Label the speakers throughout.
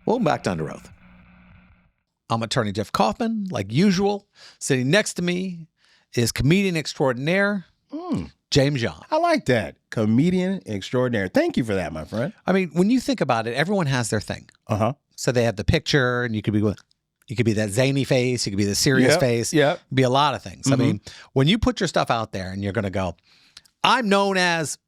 Speaker 1: Welcome back to Under Oath. I'm attorney Jeff Kaufman, like usual. Sitting next to me is comedian extraordinaire, James Young.
Speaker 2: I like that. Comedian extraordinaire. Thank you for that, my friend.
Speaker 1: I mean, when you think about it, everyone has their thing.
Speaker 2: Uh-huh.
Speaker 1: So they have the picture, and you could be that zany face, you could be the serious face.
Speaker 2: Yeah.
Speaker 1: It could be a lot of things. I mean, when you put your stuff out there and you're going to go, I'm known as...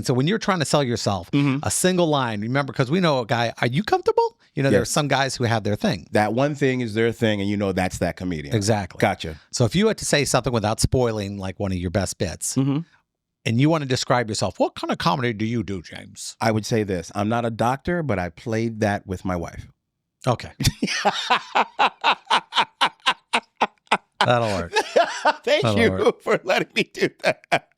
Speaker 1: so when you're trying to sell yourself, a single line, remember, because we know a guy, are you comfortable? There are some guys who have their thing.
Speaker 2: That one thing is their thing, and you know that's that comedian.
Speaker 1: Exactly.
Speaker 2: Gotcha.
Speaker 1: So if you had to say something without spoiling like one of your best bits, and you want to describe yourself, what kind of comedy do you do, James?
Speaker 2: I would say this. I'm not a doctor, but I played that with my wife.
Speaker 1: Okay. That'll work.
Speaker 2: Thank you for letting me do that.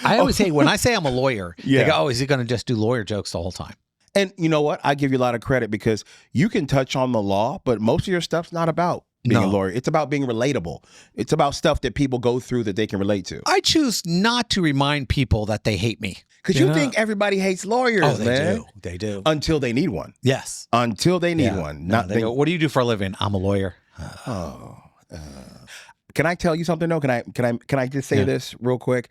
Speaker 1: I always say, when I say I'm a lawyer,
Speaker 2: Yeah.
Speaker 1: they go, oh, is he going to just do lawyer jokes the whole time?
Speaker 2: And you know what? I give you a lot of credit because you can touch on the law, but most of your stuff's not about being a lawyer. It's about being relatable. It's about stuff that people go through that they can relate to.
Speaker 1: I choose not to remind people that they hate me.
Speaker 2: Because you think everybody hates lawyers,
Speaker 1: Oh, they
Speaker 2: man.
Speaker 1: do. They do.
Speaker 2: Until they need one.
Speaker 1: Yes.
Speaker 2: Until they need one.
Speaker 1: No, they go, what do you do for a living? I'm a lawyer.
Speaker 2: Can I tell you something though? Can I just say this real quick?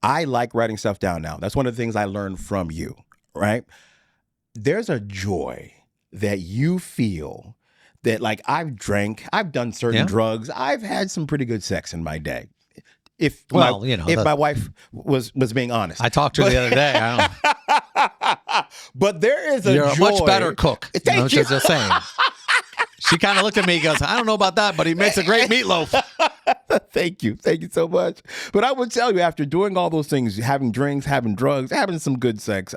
Speaker 2: I like writing stuff down now. That's one of the things I learned from you, right? There's a joy that you feel that, like, I've drank, I've done certain drugs, I've had some pretty good sex in my day. If my wife was being honest.
Speaker 1: I talked to her the other day.
Speaker 2: But there is a
Speaker 1: You're
Speaker 2: joy.
Speaker 1: a much better cook.
Speaker 2: Thank you.
Speaker 1: Just saying. She kind of looked at me and goes, I don't know about that, but he makes a great meatloaf.
Speaker 2: Thank you. Thank you so much. But I would tell you, after doing all those things, having drinks, having drugs, having some good sex,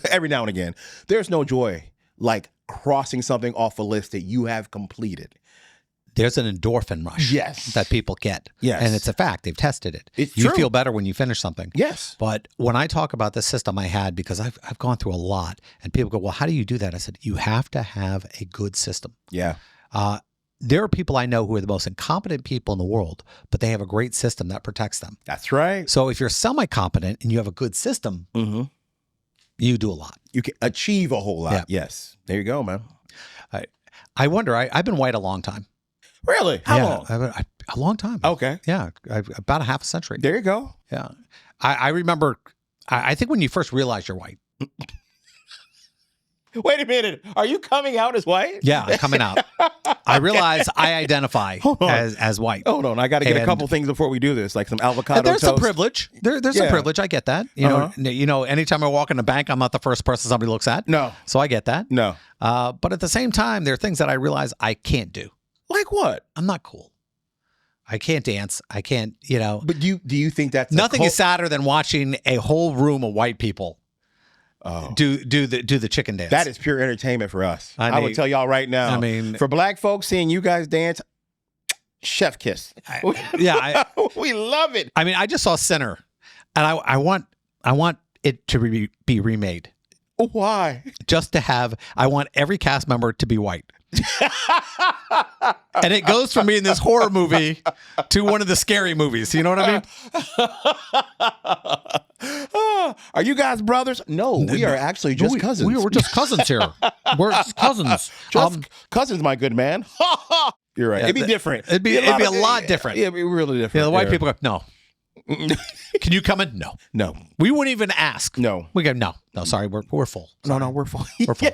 Speaker 2: every now and again, there's no joy like crossing something off a list that you have completed.
Speaker 1: There's an endorphin rush that people get.
Speaker 2: Yes.
Speaker 1: And it's a fact. They've tested it.
Speaker 2: It's
Speaker 1: you
Speaker 2: true.
Speaker 1: feel better when you finish something.
Speaker 2: Yes.
Speaker 1: But when I talk about the system I had, because I've gone through a lot, and people go, well, how do you do that? I said, you have to have a good system.
Speaker 2: Yeah.
Speaker 1: There are people I know who are the most incompetent people in the world, but they have a great system that protects them.
Speaker 2: That's right.
Speaker 1: So if you're semi-competent and you have a good system, you do a lot.
Speaker 2: You can achieve a whole lot.
Speaker 1: Yeah.
Speaker 2: Yes. There you go, man.
Speaker 1: I wonder, I've been white a long time.
Speaker 2: Really? How long?
Speaker 1: A long time.
Speaker 2: Okay.
Speaker 1: Yeah, about a half a century.
Speaker 2: There you go.
Speaker 1: Yeah. I remember, I think when you first realize you're white.
Speaker 2: Wait a minute. Are you coming out as white?
Speaker 1: Yeah, I'm coming out. I realize I identify as white.
Speaker 2: Hold on. I got to get a couple things before we do this, like some avocado
Speaker 1: There's
Speaker 2: toast.
Speaker 1: some privilege. There's some privilege. I get that. You know, anytime I walk in the bank, I'm not the first person somebody looks at.
Speaker 2: No.
Speaker 1: So I get that.
Speaker 2: No.
Speaker 1: But at the same time, there are things that I realize I can't do.
Speaker 2: Like what?
Speaker 1: I'm not cool. I can't dance. I can't,
Speaker 2: But do you think that's
Speaker 1: nothing is sadder than watching a whole room of white people do the chicken dance.
Speaker 2: That is pure entertainment for us. I would tell y'all right now.
Speaker 1: I mean,
Speaker 2: for black folks, seeing you guys dance, chef kiss. We love it.
Speaker 1: I mean, I just saw Sinner, and I want it to be remade.
Speaker 2: Why?
Speaker 1: I want every cast member to be white. And it goes from being this horror movie to one of the scary movies. You know what I
Speaker 2: mean? Are you guys brothers? No, we are actually just cousins.
Speaker 1: We're just cousins here. We're just cousins.
Speaker 2: Cousins, my good man. You're right.
Speaker 1: Yeah,
Speaker 2: it'd be different.
Speaker 1: It'd be a lot different.
Speaker 2: It'd be really different.
Speaker 1: Yeah, the white people go, no. Can you come in? No. We wouldn't even ask.
Speaker 2: No.
Speaker 1: We go, no, sorry, we're full. Sorry.
Speaker 2: No, we're full.
Speaker 1: We're full.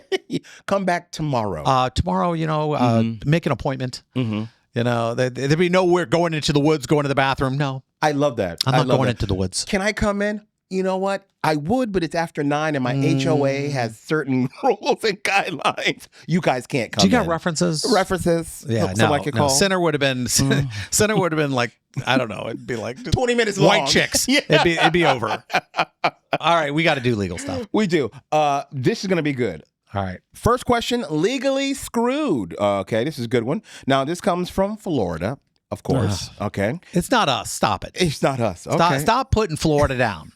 Speaker 2: Come back tomorrow.
Speaker 1: Tomorrow, make an appointment. There'd be nowhere going into the woods, going to the bathroom. No.
Speaker 2: I love that.
Speaker 1: I'm not going into the woods.
Speaker 2: Can I come in? You know what? I would, but it's after 9 and my HOA has certain rules and guidelines. You guys can't come in.
Speaker 1: Do you got references?
Speaker 2: References?
Speaker 1: Yeah,
Speaker 2: no.
Speaker 1: Sinner would have been like, I don't know. It'd be like
Speaker 2: 20 minutes long.
Speaker 1: White chicks. Yeah. It'd be over. All right, we got to do legal stuff.
Speaker 2: We do. This is going to be good.
Speaker 1: All right.
Speaker 2: First question, legally screwed. Okay, this is a good one. Now, this comes from Florida, of course. Okay.
Speaker 1: It's not us. Stop it.
Speaker 2: It's not us. Okay.
Speaker 1: Stop putting Florida down.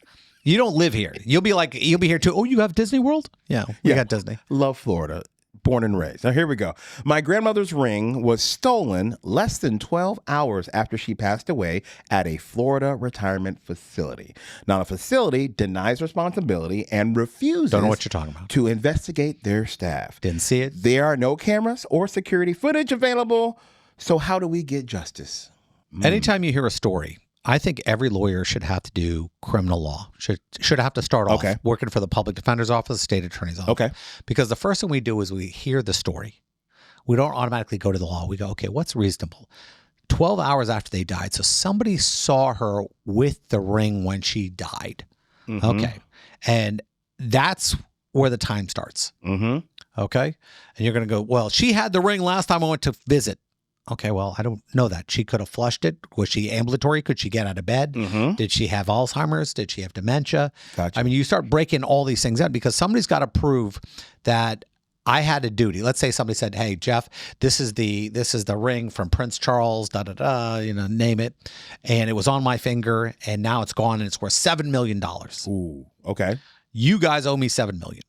Speaker 1: You don't live here. You'll be here too. Oh, you have Disney World? Yeah, we got Disney.
Speaker 2: Love Florida. Born and raised. Now, here we go. My grandmother's ring was stolen less than 12 hours after she passed away at a Florida retirement facility. Now, the facility denies responsibility and refuses
Speaker 1: Don't know what you're talking about.
Speaker 2: to investigate their staff.
Speaker 1: Didn't see it.
Speaker 2: There are no cameras or security footage available. So how do we get justice?
Speaker 1: Anytime you hear a story, I think every lawyer should have to do criminal law. Should have to start off working for the public defender's office, state attorney's office.
Speaker 2: Okay.
Speaker 1: Because the first thing we do is we hear the story. We don't automatically go to the law. We go, okay, what's reasonable? 12 hours after they died. So somebody saw her with the ring when she died. Mm-hmm. Okay. And that's where the time starts. Mm-hmm. Okay. And you're going to go, well, she had the ring last time I went to visit. Okay, well, I don't know that. She could have flushed it. Was she ambulatory? Could she get out of bed? Mm-hmm. Did she have Alzheimer's? Did she have dementia? Gotcha. I mean, you start breaking all these things out because somebody's got to prove that I had a duty. Let's say somebody said, "Hey, Jeff, this is the ring from Prince Charles, name it, and it was on my finger, and now it's gone, and it's worth $7 million.
Speaker 2: Ooh, okay.
Speaker 1: You guys owe me $7 million.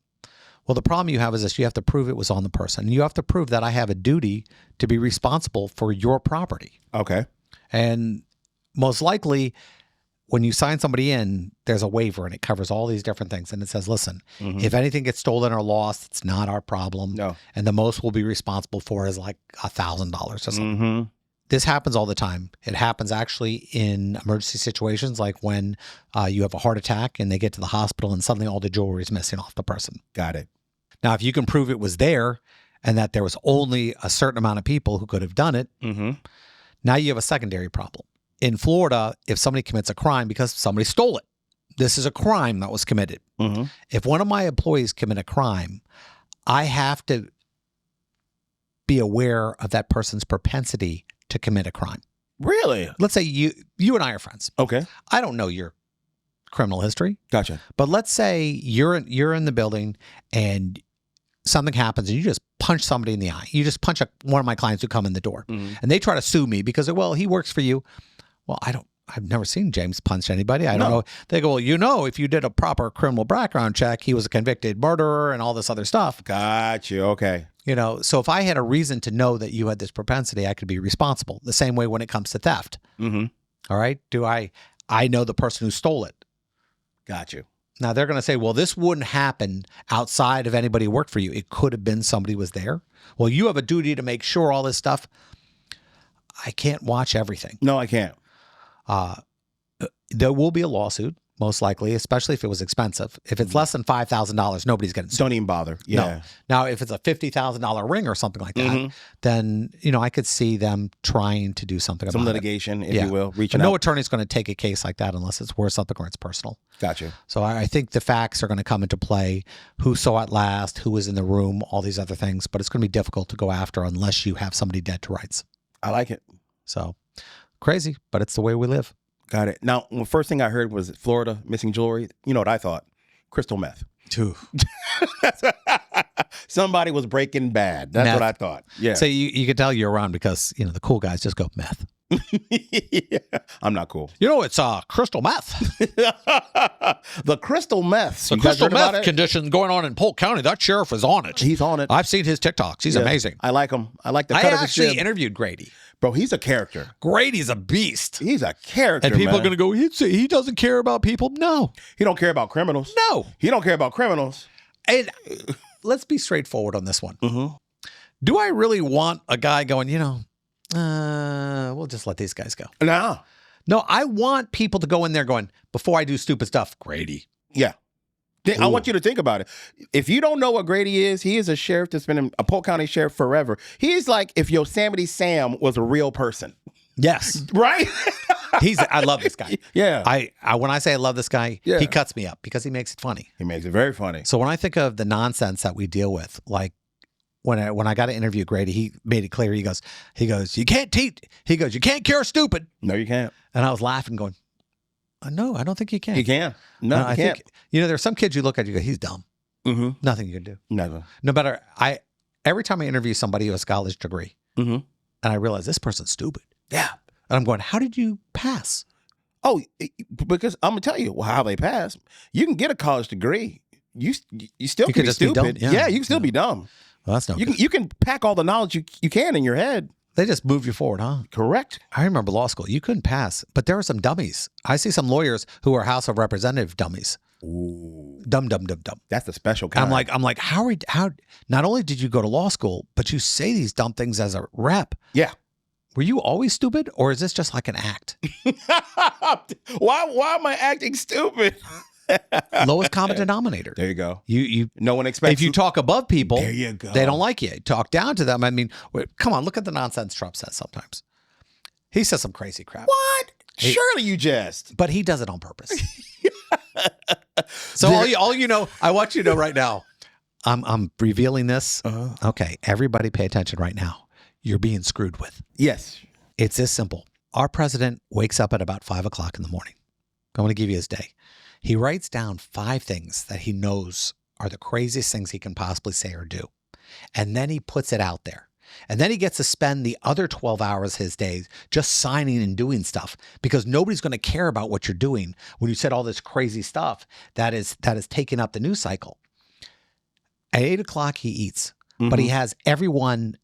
Speaker 1: Well, the problem you have is this: you have to prove it was on the person. You have to prove that I have a duty to be responsible for your property.
Speaker 2: Okay.
Speaker 1: And most likely, when you sign somebody in, there's a waiver and it covers all these different things. And it says, listen, if anything gets stolen or lost, it's not our problem. No. And the most we'll be responsible for is like $1,000 or something. Mm-hmm. This happens all the time. It happens actually in emergency situations, like when you have a heart attack and they get to the hospital and suddenly all the jewelry is missing off the person.
Speaker 2: Got it.
Speaker 1: Now, if you can prove it was there and that there was only a certain amount of people who could have done it, now you have a secondary problem. In Florida, if somebody commits a crime because somebody stole it, this is a crime that was committed. Mm-hmm. If one of my employees commit a crime, I have to be aware of that person's propensity to commit a crime.
Speaker 2: Really?
Speaker 1: Let's say you and I are friends.
Speaker 2: Okay.
Speaker 1: I don't know your criminal history.
Speaker 2: Gotcha.
Speaker 1: But let's say you're in the building and something happens and you just punch somebody in the eye. You just punch one of my clients who come in the door and they try to sue me because, well, he works for you. Well, I've never seen James punch anybody. I don't know. They go, well, if you did a proper criminal background check, he was a convicted murderer and all this other stuff.
Speaker 2: Got you. Okay.
Speaker 1: So if I had a reason to know that you had this propensity, I could be responsible. The same way when it comes to theft. Mm-hmm. All right. I know the person who stole it.
Speaker 2: Got you.
Speaker 1: Now they're going to say, well, this wouldn't happen outside of anybody who worked for you. It could have been somebody was there. Well, you have a duty to make sure all this stuff. I can't watch everything.
Speaker 2: No, I can't.
Speaker 1: There will be a lawsuit, most likely, especially if it was expensive. If it's less than $5,000, nobody's getting sued.
Speaker 2: Don't even bother. Yeah.
Speaker 1: No. Now, if it's a $50,000 ring or something like that, then I could see them trying to do something about it.
Speaker 2: Some litigation, if you will, reaching out.
Speaker 1: No attorney's going to take a case like that unless it's worth something or it's personal.
Speaker 2: Gotcha.
Speaker 1: So I think the facts are going to come into play. Who saw it last? Who was in the room? All these other things. But it's going to be difficult to go after unless you have somebody dead to rights.
Speaker 2: I like it.
Speaker 1: So crazy, but it's the way we live.
Speaker 2: Got it. Now, the first thing I heard was Florida missing jewelry. You know what I thought? Crystal meth. Somebody was breaking bad. That's what I thought. Yeah.
Speaker 1: So you could tell you're around because, the cool guys just go meth.
Speaker 2: Yeah. I'm not cool.
Speaker 1: It's crystal meth.
Speaker 2: The crystal meth.
Speaker 1: The crystal meth condition going on in Polk County. That sheriff is on it.
Speaker 2: He's on it.
Speaker 1: I've seen his TikToks. He's amazing.
Speaker 2: I like him. I like the cut of his jib.
Speaker 1: I actually interviewed Grady.
Speaker 2: Bro, he's a character.
Speaker 1: Grady's a beast.
Speaker 2: He's a character,
Speaker 1: and people are going to go, he doesn't care about people. No.
Speaker 2: He don't care about criminals.
Speaker 1: No.
Speaker 2: He don't care about criminals.
Speaker 1: And let's be straightforward on this one. Mm-hmm. Do I really want a guy going, we'll just let these guys go?
Speaker 2: No.
Speaker 1: No, I want people to go in there going, before I do stupid stuff, Grady.
Speaker 2: Yeah. I want you to think about it. If you don't know what Grady is, he is a sheriff that's been a Polk County sheriff forever. He's like if Yosemite Sam was a real person.
Speaker 1: Yes.
Speaker 2: Right?
Speaker 1: I love this guy.
Speaker 2: Yeah.
Speaker 1: When I say I love this guy, he cuts me up because he makes it funny.
Speaker 2: He makes it very funny.
Speaker 1: So when I think of the nonsense that we deal with, like when I got to interview Grady, he made it clear. He goes, you can't teach. He goes, you can't cure stupid.
Speaker 2: No, you can't.
Speaker 1: And I was laughing going, no, I don't think you can.
Speaker 2: You can. No, you can't.
Speaker 1: Think, there's some kids you look at, you go, he's dumb. Mm-hmm. Nothing you can do.
Speaker 2: Never.
Speaker 1: No matter, every time I interview somebody who has a college degree, and I realize this person's stupid.
Speaker 2: Yeah.
Speaker 1: And I'm going, how did you pass?
Speaker 2: Oh, because I'm going to tell you how they pass. You can get a college degree. You still can be stupid.
Speaker 1: Be dumb.
Speaker 2: Yeah, you can still be dumb.
Speaker 1: Well, that's no good.
Speaker 2: You can pack all the knowledge you can in your head.
Speaker 1: They just move you forward, huh?
Speaker 2: Correct.
Speaker 1: I remember law school. You couldn't pass, but there are some dummies. I see some lawyers who are House of Representative dummies.
Speaker 2: Ooh.
Speaker 1: Dumb.
Speaker 2: That's the special kind.
Speaker 1: I'm like, how not only did you go to law school, but you say these dumb things as a rep.
Speaker 2: Yeah.
Speaker 1: Were you always stupid, or is this just like an act?
Speaker 2: Why am I acting stupid?
Speaker 1: Lowest common denominator.
Speaker 2: There you go.
Speaker 1: You
Speaker 2: No one expects.
Speaker 1: if you talk above people,
Speaker 2: there you go.
Speaker 1: they don't like you. Talk down to them. I mean, come on, look at the nonsense Trump says sometimes. He says some crazy crap.
Speaker 2: What? Surely you jest.
Speaker 1: But he does it on purpose. So all you know, I want you to know right now, I'm revealing this. Okay, everybody pay attention right now. You're being screwed with.
Speaker 2: Yes.
Speaker 1: It's this simple. Our president wakes up at about 5 o'clock in the morning. I'm going to give you his day. He writes down 5 things that he knows are the craziest things he can possibly say or do. And then he puts it out there. And then he gets to spend the other 12 hours of his days just signing and doing stuff, because nobody's going to care about what you're doing when you said all this crazy stuff that is taking up the news cycle. At 8 o'clock, he eats, but he has everyone.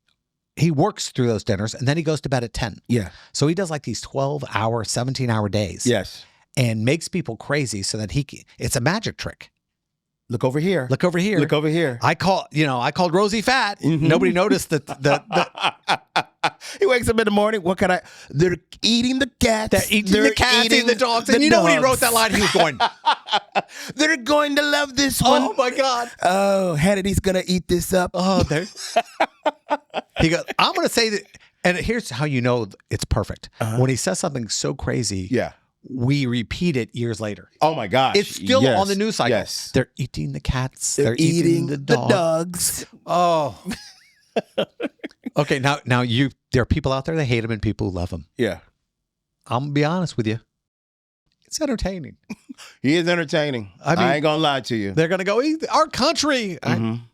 Speaker 1: He works through those dinners, and then he goes to bed at 10.
Speaker 2: Yeah.
Speaker 1: So he does like these 12-hour, 17-hour days.
Speaker 2: Yes.
Speaker 1: And makes people crazy so that it's a magic trick.
Speaker 2: Look over here.
Speaker 1: Look over here.
Speaker 2: Look over here.
Speaker 1: I called Rosie fat. Nobody noticed that
Speaker 2: He wakes up in the morning. What can I? They're eating the cats.
Speaker 1: They're eating the cats, eating the dogs. And you know when he wrote that line, he was going,
Speaker 2: they're going to love this one.
Speaker 1: oh my God.
Speaker 2: Oh, Hannity's going to eat this up.
Speaker 1: Oh, there. He goes, I'm going to say that. And here's how you know it's perfect. When he says something so crazy,
Speaker 2: Yeah.
Speaker 1: we repeat it years later.
Speaker 2: Oh my gosh.
Speaker 1: It's still
Speaker 2: Yes.
Speaker 1: on the news cycle.
Speaker 2: Yes.
Speaker 1: They're eating the cats.
Speaker 2: They're eating
Speaker 1: the
Speaker 2: the
Speaker 1: dogs.
Speaker 2: dogs.
Speaker 1: Oh. Okay, now there are people out there that hate him and people who love him.
Speaker 2: Yeah.
Speaker 1: I'm going to be honest with you. It's entertaining.
Speaker 2: He is entertaining.
Speaker 1: I mean,
Speaker 2: I ain't going to lie to you.
Speaker 1: They're going to go, our country.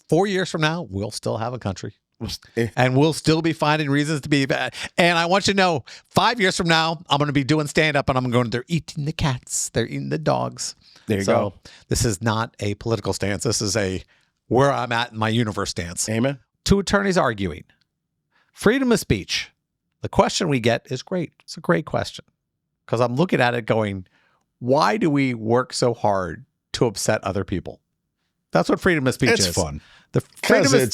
Speaker 1: 4 years from now, we'll still have a country.
Speaker 2: Eh.
Speaker 1: And we'll still be finding reasons to be bad. And I want you to know, 5 years from now, I'm going to be doing stand-up, and I'm going, they're eating the cats. They're eating the dogs.
Speaker 2: There you go.
Speaker 1: This is not a political stance. This is a where I'm at in my universe stance.
Speaker 2: Amen.
Speaker 1: 2 attorneys arguing. Freedom of speech. The question we get is great. It's a great question. Because I'm looking at it going, why do we work so hard to upset other people? That's what freedom of speech is.
Speaker 3: It's fun.
Speaker 1: The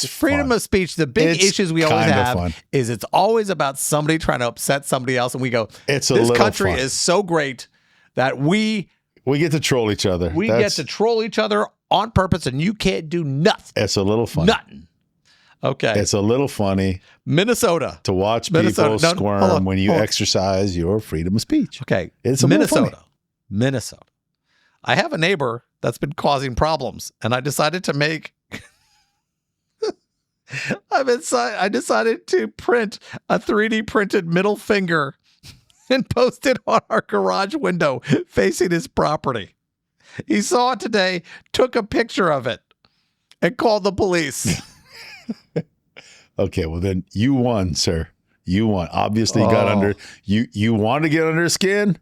Speaker 1: freedom of speech, the big issues we always have is it's always about somebody trying to upset somebody else. And we go,
Speaker 3: this
Speaker 1: country is so great that we
Speaker 3: get to troll each other.
Speaker 1: We get to troll each other on purpose, and you can't do nothing.
Speaker 3: It's a little funny.
Speaker 1: Nothing. Okay.
Speaker 3: It's a little funny.
Speaker 1: Minnesota.
Speaker 3: To watch people squirm when you exercise your freedom of speech.
Speaker 1: Okay.
Speaker 3: It's a Minnesota.
Speaker 1: Minnesota. I have a neighbor that's been causing problems, and I decided to make I decided to print a 3D printed middle finger and post it on our garage window facing his property. He saw it today, took a picture of it, and called the police.
Speaker 3: Okay, well then you won, sir. You won. Obviously you got under you want to get under his skin?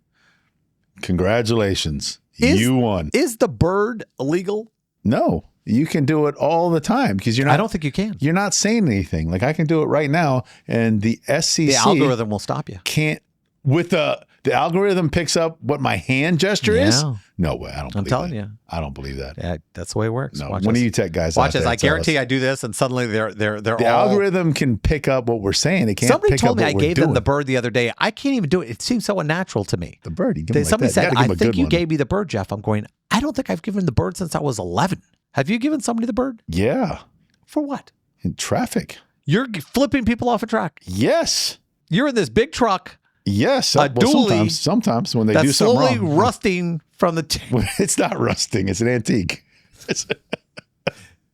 Speaker 3: Congratulations. You won.
Speaker 1: Is the bird illegal?
Speaker 3: No. You can do it all the time because you're not.
Speaker 1: I don't think you can.
Speaker 3: You're not saying anything. Like I can do it right now, and the SEC,
Speaker 1: the algorithm will stop you.
Speaker 3: Can't with the algorithm picks up what my hand gesture is. No way. I don't.
Speaker 1: I'm telling you.
Speaker 3: I don't believe that.
Speaker 1: Yeah, that's the way it works.
Speaker 3: No. One of you tech guys.
Speaker 1: Watch this. I guarantee I do this, and suddenly they're
Speaker 3: the algorithm can pick up what we're saying. It can't.
Speaker 1: Somebody
Speaker 3: pick
Speaker 1: told
Speaker 3: up
Speaker 1: me
Speaker 3: what
Speaker 1: I gave them the bird the other day. I can't even do it. It seems so unnatural to me.
Speaker 3: The bird. You give him
Speaker 1: somebody
Speaker 3: like that.
Speaker 1: said, I think you gave me the bird, Jeff. I'm going, I don't think I've given the bird since I was 11. Have you given somebody the bird?
Speaker 3: Yeah.
Speaker 1: For what?
Speaker 3: In traffic.
Speaker 1: You're flipping people off a track.
Speaker 3: Yes.
Speaker 1: You're in this big truck.
Speaker 3: Yes.
Speaker 1: A dually.
Speaker 3: Sometimes when they do something wrong.
Speaker 1: That's slowly rusting from the...
Speaker 3: It's not rusting. It's an antique.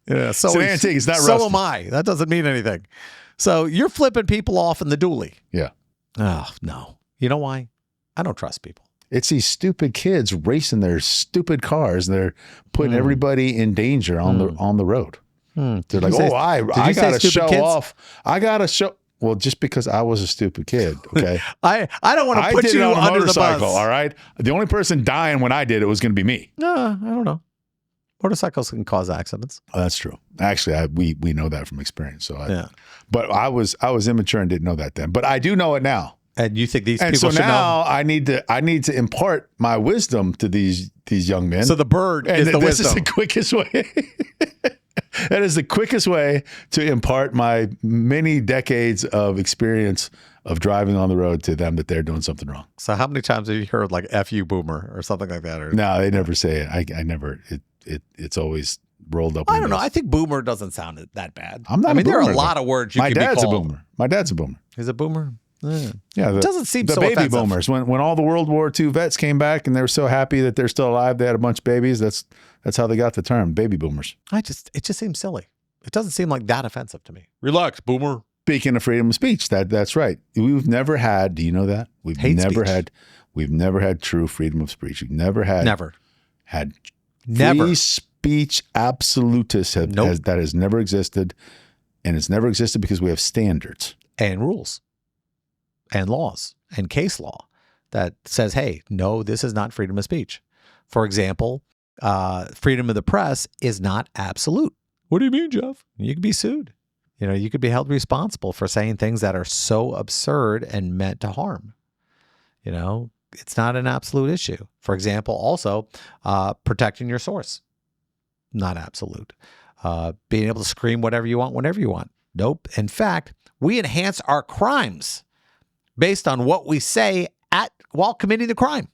Speaker 1: Yeah, so
Speaker 3: it's an antique. It's not rusting.
Speaker 1: So am I. That doesn't mean anything. So you're flipping people off in the dually.
Speaker 3: Yeah.
Speaker 1: Oh, no. You know why? I don't trust people.
Speaker 3: It's these stupid kids racing their stupid cars, and they're putting everybody in danger on the road. They're like, I got to show off. I got to show. Well, just because I was a stupid kid, okay?
Speaker 1: I don't want to put you under the bus.
Speaker 3: All right? The only person dying when I did it was going to be me.
Speaker 1: No, I don't know. Motorcycles can cause accidents.
Speaker 3: Oh, that's true. Actually, we know that from experience. So
Speaker 1: yeah.
Speaker 3: But I was immature and didn't know that then. But I do know it now.
Speaker 1: And you think these
Speaker 3: and
Speaker 1: people
Speaker 3: so
Speaker 1: should
Speaker 3: now
Speaker 1: know?
Speaker 3: I need to impart my wisdom to these young men.
Speaker 1: So the bird is the
Speaker 3: this
Speaker 1: wisdom.
Speaker 3: Is the quickest way. That is the quickest way to impart my many decades of experience of driving on the road to them that they're doing something wrong.
Speaker 1: So how many times have you heard like "F you, boomer" or something like that? Or,
Speaker 3: No, they never say it. I never. It's always rolled up.
Speaker 1: I don't know. I think boomer doesn't sound that bad.
Speaker 3: I'm not.
Speaker 1: I mean,
Speaker 3: a boomer,
Speaker 1: there are a lot of words you can be called.
Speaker 3: My dad's a boomer. My dad's a boomer.
Speaker 1: He's a boomer.
Speaker 3: Yeah,
Speaker 1: It doesn't seem
Speaker 3: the
Speaker 1: so
Speaker 3: baby
Speaker 1: offensive.
Speaker 3: boomers. When all the World War II vets came back and they were so happy that they're still alive, they had a bunch of babies. That's how they got the term baby boomers.
Speaker 1: It just seems silly. It doesn't seem like that offensive to me. Relax, boomer.
Speaker 3: Speaking of freedom of speech, that's right. We've never had. Do you know that we've never had true freedom of speech. We've never had free speech absolutists that has never existed, and it's never existed because we have standards
Speaker 1: and rules and laws and case law that says, hey, no, this is not freedom of speech. For example, freedom of the press is not absolute. What do you mean, Jeff? You could be sued. You could be held responsible for saying things that are so absurd and meant to harm. It's not an absolute issue. For example, also protecting your source, not absolute. Being able to scream whatever you want, whenever you want. Nope. In fact, we enhance our crimes based on what we say while committing the crime.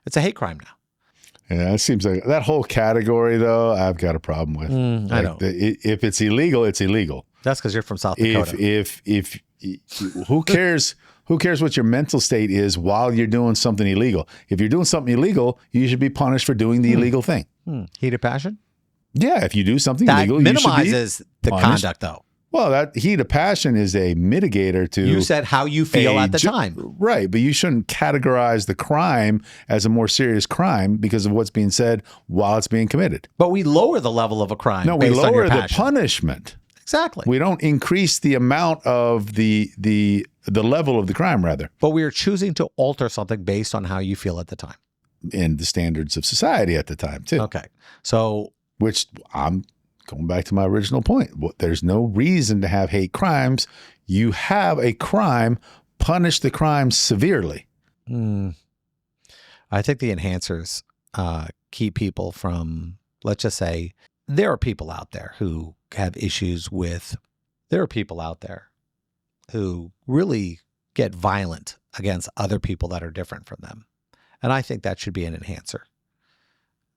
Speaker 1: It's a hate crime now.
Speaker 3: Yeah, it seems like that whole category, though, I've got a problem with.
Speaker 1: I know.
Speaker 3: If it's illegal, it's illegal.
Speaker 1: That's because you're from South Dakota.
Speaker 3: If who cares? Who cares what your mental state is while you're doing something illegal? If you're doing something illegal, you should be punished for doing the illegal thing.
Speaker 1: Heat of passion?
Speaker 3: Yeah, if you do something
Speaker 1: that
Speaker 3: illegal,
Speaker 1: minimizes
Speaker 3: you should be
Speaker 1: the
Speaker 3: punished.
Speaker 1: conduct, though.
Speaker 3: Well, that heat of passion is a mitigator to.
Speaker 1: You said how you feel at the time.
Speaker 3: Right, but you shouldn't categorize the crime as a more serious crime because of what's being said while it's being committed.
Speaker 1: But we lower the level of a crime.
Speaker 3: No, we
Speaker 1: based on your
Speaker 3: lower the
Speaker 1: passion.
Speaker 3: punishment.
Speaker 1: Exactly.
Speaker 3: We don't increase the amount of the level of the crime, rather.
Speaker 1: But we are choosing to alter something based on how you feel at the time.
Speaker 3: And the standards of society at the time, too.
Speaker 1: Okay. So.
Speaker 3: Which I'm going back to my original point. There's no reason to have hate crimes. You have a crime, punish the crime severely.
Speaker 1: I think the enhancers keep people from, let's just say, there are people out there who have issues with, there are people out there who really get violent against other people that are different from them. And I think that should be an enhancer.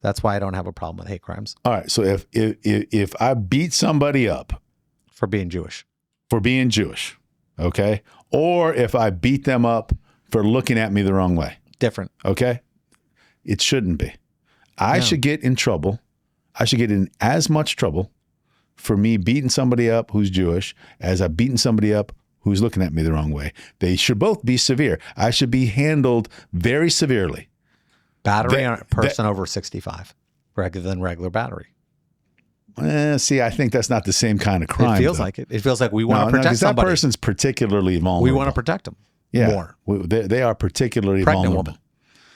Speaker 1: That's why I don't have a problem with hate crimes.
Speaker 3: All right. So if I beat somebody up
Speaker 1: for being Jewish,
Speaker 3: okay, or if I beat them up for looking at me the wrong way,
Speaker 1: different.
Speaker 3: Okay, it shouldn't be. I should get in trouble. I should get in as much trouble for me beating somebody up who's Jewish as I've beaten somebody up who's looking at me the wrong way. They should both be severe. I should be handled very severely.
Speaker 1: Battery on a person over 65 rather than regular battery.
Speaker 3: See, I think that's not the same kind of crime.
Speaker 1: It feels like it. It feels like we want to protect somebody.
Speaker 3: That person's particularly vulnerable.
Speaker 1: We want to protect them more.
Speaker 3: They are particularly
Speaker 1: pregnant
Speaker 3: vulnerable.
Speaker 1: Woman.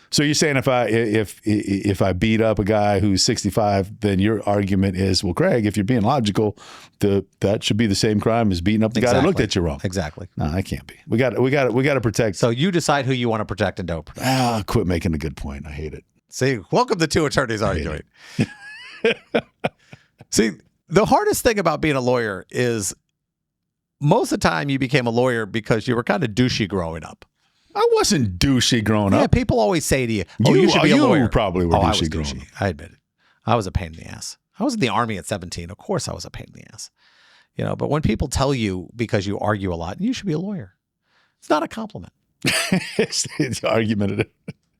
Speaker 3: So you're saying if I beat up a guy who's 65, then your argument is, well, Craig, if you're being logical, that should be the same crime as beating up the guy that looked at you wrong.
Speaker 1: Exactly.
Speaker 3: No, that can't be. We got to protect.
Speaker 1: So you decide who you want to protect and don't protect.
Speaker 3: Quit making a good point. I hate it.
Speaker 1: See, welcome to two attorneys arguing. See, the hardest thing about being a lawyer is most of the time you became a lawyer because you were kind of douchey growing up.
Speaker 3: I wasn't douchey growing up.
Speaker 1: Yeah, people always say to you, you should be a lawyer.
Speaker 3: You probably were douchey
Speaker 1: I was
Speaker 3: growing
Speaker 1: douchey.
Speaker 3: up.
Speaker 1: I admit it. I was a pain in the ass. I was in the Army at 17. Of course I was a pain in the ass. But when people tell you because you argue a lot, you should be a lawyer. It's not a compliment.
Speaker 3: It's argumentative.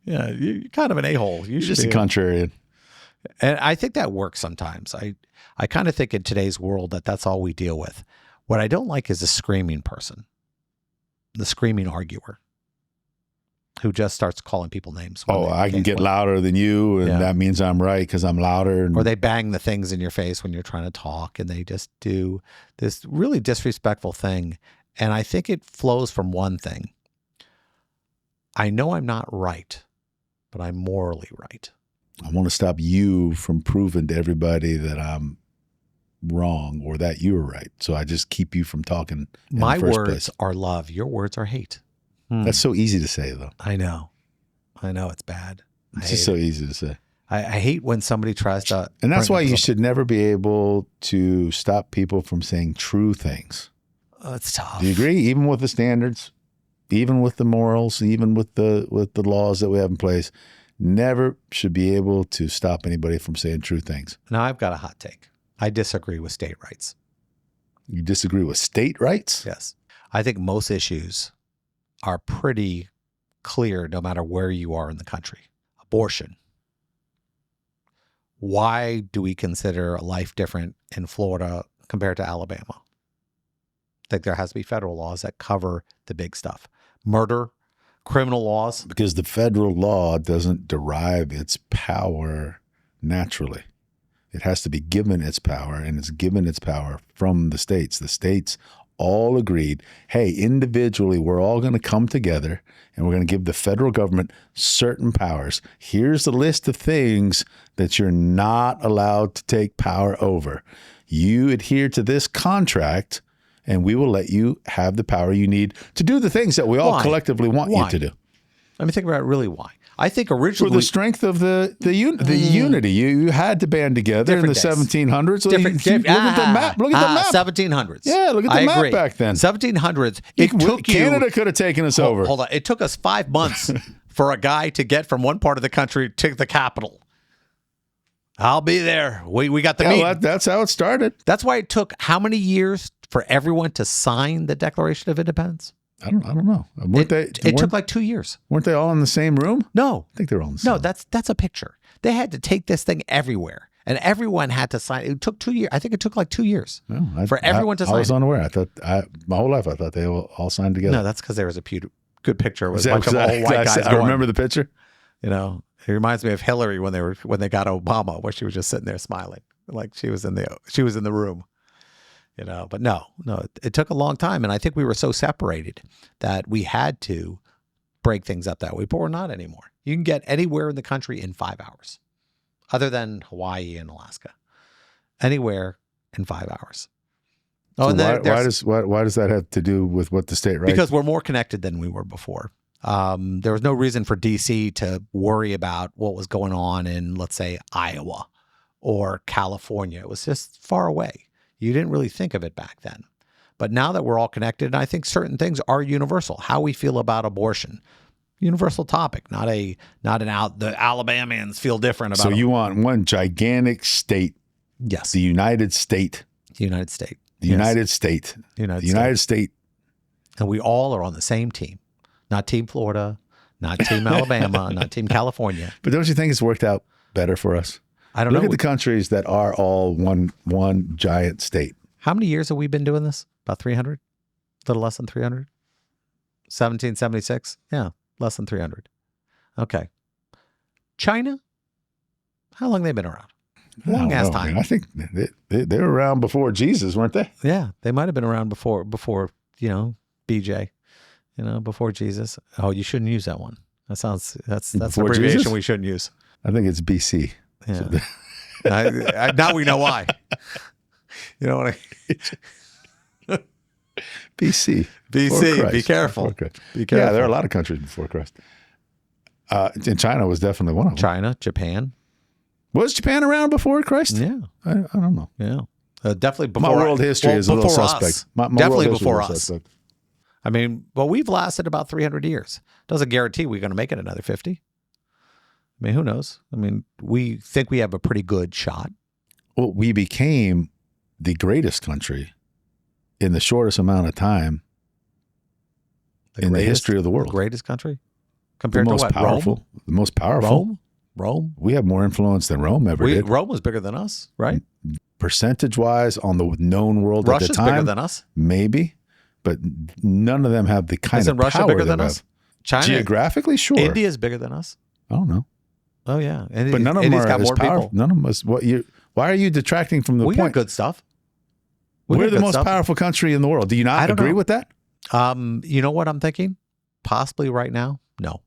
Speaker 1: Yeah, you're kind of an a-hole.
Speaker 3: You're just a contrarian.
Speaker 1: And I think that works sometimes. I kind of think in today's world that's all we deal with. What I don't like is the screaming person, the screaming arguer who just starts calling people names.
Speaker 3: I can get louder than you, and that means I'm right because I'm louder.
Speaker 1: Or they bang the things in your face when you're trying to talk, and they just do this really disrespectful thing. And I think it flows from one thing. I know I'm not right, but I'm morally right.
Speaker 3: I want to stop you from proving to everybody that I'm wrong or that you were right. So I just keep you from talking in
Speaker 1: My
Speaker 3: the first
Speaker 1: words
Speaker 3: place.
Speaker 1: are love. Your words are hate.
Speaker 3: That's so easy to say, though.
Speaker 1: I know it's bad.
Speaker 3: It's just so easy to say.
Speaker 1: I hate when somebody tries to.
Speaker 3: And that's why you should never be able to stop people from saying true things.
Speaker 1: It's tough.
Speaker 3: Do you agree? Even with the standards, even with the morals, even with the laws that we have in place, never should be able to stop anybody from saying true things.
Speaker 1: Now I've got a hot take. I disagree with state rights.
Speaker 3: You disagree with state rights?
Speaker 1: Yes. I think most issues are pretty clear no matter where you are in the country. Abortion. Why do we consider a life different in Florida compared to Alabama? I think there has to be federal laws that cover the big stuff. Murder, criminal laws.
Speaker 3: Because the federal law doesn't derive its power naturally. It has to be given its power, and it's given its power from the states. The states all agreed, hey, individually, we're all going to come together and we're going to give the federal government certain powers. Here's the list of things that you're not allowed to take power over. You adhere to this contract, and we will let you have the power you need to do the things that we all collectively want you to do.
Speaker 1: Let me think about really why. I think originally...
Speaker 3: For the strength of the unity. You had to band together in the 1700s. Look at the map. Look at the map.
Speaker 1: 1700s.
Speaker 3: Yeah, look at the map back then.
Speaker 1: 1700s.
Speaker 3: Canada could have taken us over.
Speaker 1: Hold on. It took us 5 months for a guy to get from one part of the country to the capital. I'll be there. We got the meeting.
Speaker 3: Well, that's how it started.
Speaker 1: That's why it took how many years for everyone to sign the Declaration of Independence?
Speaker 3: I don't know.
Speaker 1: It took like 2 years.
Speaker 3: Weren't they all in the same room?
Speaker 1: No.
Speaker 3: I think they were all in the same room.
Speaker 1: No, that's a picture. They had to take this thing everywhere, and everyone had to sign. It took 2 years. I think it took like 2 years for everyone to sign.
Speaker 3: I was unaware. I thought my whole life I thought they all signed together.
Speaker 1: No, that's because there was a good picture with a bunch of old white guys.
Speaker 3: I remember the picture.
Speaker 1: You know, it reminds me of Hillary when they got Obama, where she was just sitting there smiling, like she was in the room. You know, but no, it took a long time. And I think we were so separated that we had to break things up that way, but we're not anymore. You can get anywhere in the country in 5 hours, other than Hawaii and Alaska, anywhere in 5 hours.
Speaker 3: Oh, so and why does that have to do with what the state rights?
Speaker 1: Because we're more connected than we were before. There was no reason for DC to worry about what was going on in, let's say, Iowa or California. It was just far away. You didn't really think of it back then. But now that we're all connected, I think certain things are universal. How we feel about abortion, universal topic, not the Alabamians feel different about it.
Speaker 3: So you want one gigantic state.
Speaker 1: Yes.
Speaker 3: The United State.
Speaker 1: The United States.
Speaker 3: The United State.
Speaker 1: The
Speaker 3: United State.
Speaker 1: And we all are on the same team. Not Team Florida, not Team Alabama, not Team California.
Speaker 3: But don't you think it's worked out better for us?
Speaker 1: I don't know.
Speaker 3: Look at the countries that are all one giant state.
Speaker 1: How many years have we been doing this? About 300? A little less than 300? 1776? Yeah, less than 300. Okay. China? How long have they been around? Long ass time.
Speaker 3: Man. I think they were around before Jesus, weren't they?
Speaker 1: Yeah, they might have been around before BJ, before Jesus. Oh, you shouldn't use that one. That's an abbreviation Jesus? We shouldn't use.
Speaker 3: I think it's BC.
Speaker 1: Yeah. Now we know why. You know what
Speaker 3: BC.
Speaker 1: Be careful. Be careful.
Speaker 3: Yeah, there are a lot of countries before Christ. And China was definitely one of them.
Speaker 1: China, Japan.
Speaker 3: Was Japan around before Christ?
Speaker 1: Yeah.
Speaker 3: I don't know.
Speaker 1: Yeah. Definitely before.
Speaker 3: My world history is a little suspect.
Speaker 1: Definitely before us. I mean, we've lasted about 300 years. Doesn't guarantee we're going to make it another 50. I mean, who knows? I mean, we think we have a pretty good shot.
Speaker 3: Well, we became the greatest country in the shortest amount of time in the history of the world.
Speaker 1: The greatest country? Compared
Speaker 3: to
Speaker 1: what?
Speaker 3: Powerful, the most powerful.
Speaker 1: Rome?
Speaker 3: We have more influence than Rome ever did.
Speaker 1: Rome was bigger than us, right?
Speaker 3: Percentage-wise on the known world
Speaker 1: Russia's
Speaker 3: at the time.
Speaker 1: Bigger than us.
Speaker 3: Maybe, but none of them have the kind
Speaker 1: Isn't
Speaker 3: of
Speaker 1: Russia
Speaker 3: power
Speaker 1: bigger than us? China?
Speaker 3: Geographically, sure.
Speaker 1: India's bigger than us.
Speaker 3: I don't know.
Speaker 1: Oh, yeah.
Speaker 3: But none of them are as powerful. None of them is why are you detracting from the point?
Speaker 1: We got good stuff.
Speaker 3: We're the most powerful country in the world. Do you not agree with that?
Speaker 1: You know what I'm thinking? Possibly right now? No.